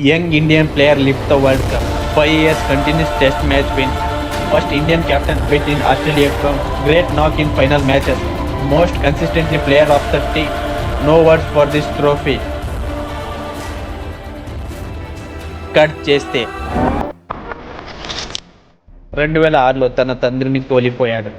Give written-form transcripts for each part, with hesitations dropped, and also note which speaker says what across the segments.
Speaker 1: Young Indian player lift the World Cup. 5 years continuous test match win. First Indian captain beat in Australia from great knock in final matches. Most consistently player of the team. No words for this trophy. Cut చేస్తే 2006లో తన తండ్రిని కోల్పోయాడు.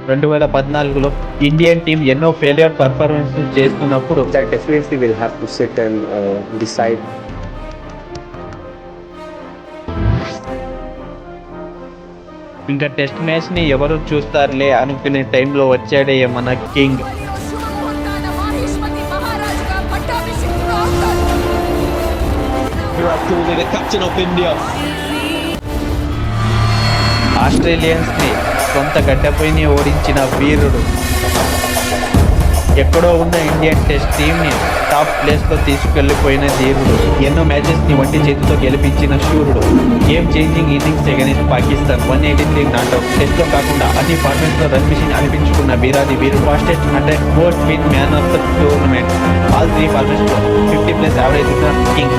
Speaker 1: 2014లో Indian team ఎన్నో failure performance చేస్తున్నప్పుడు
Speaker 2: that definitely will have to sit and decide.
Speaker 1: ఇంకా test match ని ఎవరు చూస్తారులే అనుకునే టైంలో వచ్చాడే మన కింగ్. ఆస్ట్రేలియన్స్ ని సొంత గడ్డపైనే ఓడించిన వీరుడు. ఎక్కడో ఉన్న ఇండియన్ టెస్ట్ టీమ్ ని టాప్ ప్లేస్ లో తీసుకెళ్లిపోయిన ధీరుడు. ఎన్నో మ్యాచెస్ ని వంటి చేతితో గెలిపించిన శూరుడు. Game changing innings against Pakistan 183 not out. Test లో కాకుండా అన్ని ఫార్మాట్స్ లో రన్ మిషన్ అనిపించుకున్న వీరాది వీరుడు. Fastest 100 most win man of the tournament. All 3 formats లో 50+ యావరేజ్ కింగ్.